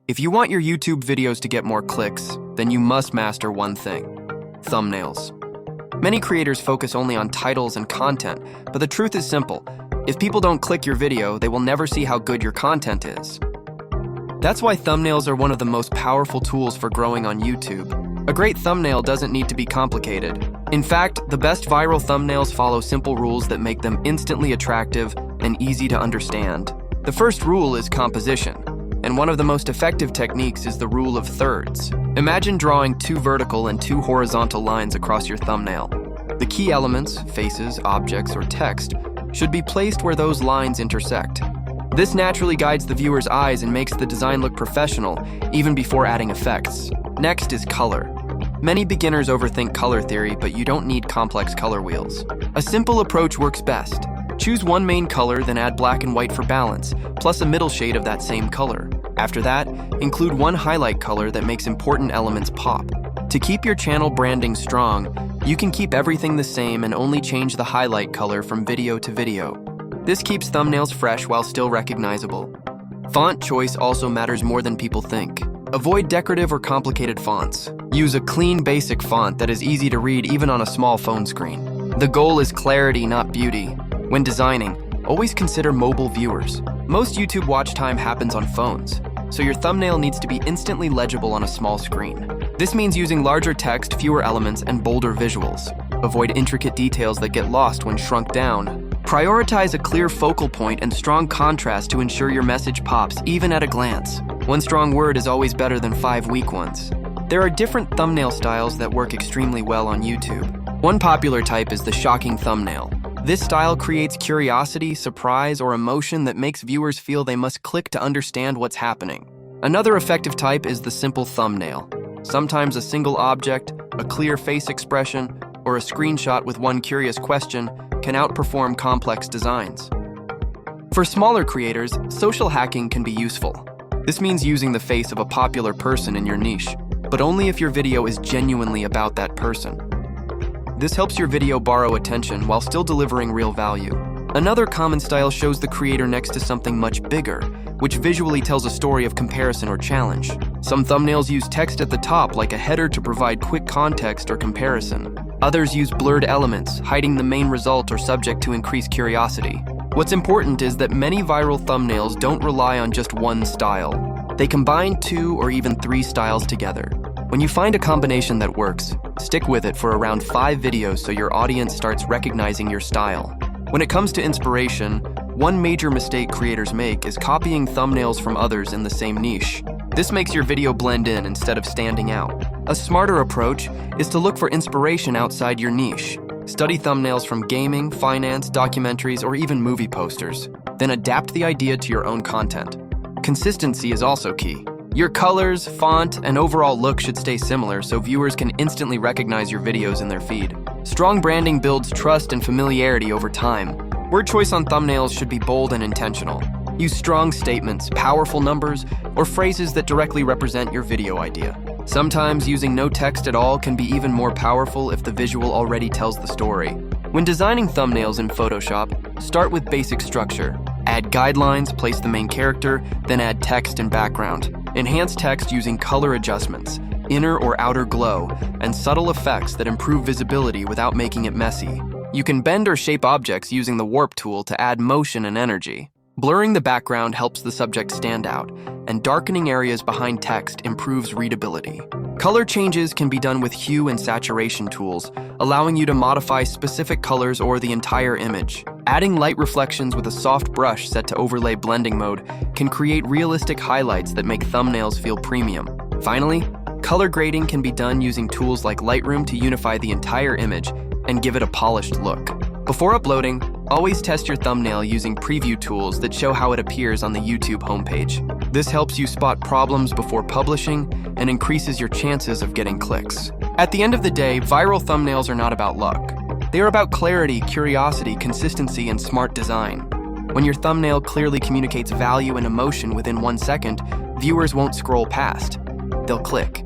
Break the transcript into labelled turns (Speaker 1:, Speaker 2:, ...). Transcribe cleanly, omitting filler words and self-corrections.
Speaker 1: If you want your YouTube videos to get more clicks, then you must master one thing: thumbnails. Many creators focus only on titles and content, but the truth is simple. If people don't click your video, they will never see how good your content is. That's why thumbnails are one of the most powerful tools for growing on YouTube. A great thumbnail doesn't need to be complicated. In fact, the best viral thumbnails follow simple rules that make them instantly attractive and easy to understand. The first rule is composition, and one of the most effective techniques is the rule of thirds. Imagine drawing 2 vertical and 2 horizontal lines across your thumbnail. The key elements, faces, objects, or text, should be placed where those lines intersect. This naturally guides the viewer's eyes and makes the design look professional, even before adding effects. Next is color. Many beginners overthink color theory, but you don't need complex color wheels. A simple approach works best. Choose one main color, then add black and white for balance, plus a middle shade of that same color. After that, include one highlight color that makes important elements pop. To keep your channel branding strong, you can keep everything the same and only change the highlight color from video to video. This keeps thumbnails fresh while still recognizable. Font choice also matters more than people think. Avoid decorative or complicated fonts. Use a clean, basic font that is easy to read even on a small phone screen. The goal is clarity, not beauty. When designing, always consider mobile viewers. Most YouTube watch time happens on phones, so your thumbnail needs to be instantly legible on a small screen. This means using larger text, fewer elements, and bolder visuals. Avoid intricate details that get lost when shrunk down. Prioritize a clear focal point and strong contrast to ensure your message pops, even at a glance. One strong word is always better than 5 weak ones. There are different thumbnail styles that work extremely well on YouTube. One popular type is the shocking thumbnail. This style creates curiosity, surprise, or emotion that makes viewers feel they must click to understand what's happening. Another effective type is the simple thumbnail. Sometimes a single object, a clear face expression, or a screenshot with one curious question can outperform complex designs. For smaller creators, social hacking can be useful. This means using the face of a popular person in your niche, but only if your video is genuinely about that person. This helps your video borrow attention while still delivering real value. Another common style shows the creator next to something much bigger, which visually tells a story of comparison or challenge. Some thumbnails use text at the top, like a header, to provide quick context or comparison. Others use blurred elements, hiding the main result or subject to increase curiosity. What's important is that many viral thumbnails don't rely on just one style. They combine 2 or even 3 styles together. When you find a combination that works, stick with it for around 5 videos so your audience starts recognizing your style. When it comes to inspiration, one major mistake creators make is copying thumbnails from others in the same niche. This makes your video blend in instead of standing out. A smarter approach is to look for inspiration outside your niche. Study thumbnails from gaming, finance, documentaries, or even movie posters. Then adapt the idea to your own content. Consistency is also key. Your colors, font, and overall look should stay similar so viewers can instantly recognize your videos in their feed. Strong branding builds trust and familiarity over time. Word choice on thumbnails should be bold and intentional. Use strong statements, powerful numbers, or phrases that directly represent your video idea. Sometimes using no text at all can be even more powerful if the visual already tells the story. When designing thumbnails in Photoshop, start with basic structure. Add guidelines, place the main character, then add text and background. Enhance text using color adjustments, inner or outer glow, and subtle effects that improve visibility without making it messy. You can bend or shape objects using the warp tool to add motion and energy. Blurring the background helps the subject stand out, and darkening areas behind text improves readability. Color changes can be done with hue and saturation tools, allowing you to modify specific colors or the entire image. Adding light reflections with a soft brush set to overlay blending mode can create realistic highlights that make thumbnails feel premium. Finally, color grading can be done using tools like Lightroom to unify the entire image and give it a polished look. Before uploading, always test your thumbnail using preview tools that show how it appears on the YouTube homepage. This helps you spot problems before publishing and increases your chances of getting clicks. At the end of the day, viral thumbnails are not about luck. They are about clarity, curiosity, consistency, and smart design. When your thumbnail clearly communicates value and emotion within 1 second, viewers won't scroll past. They'll click.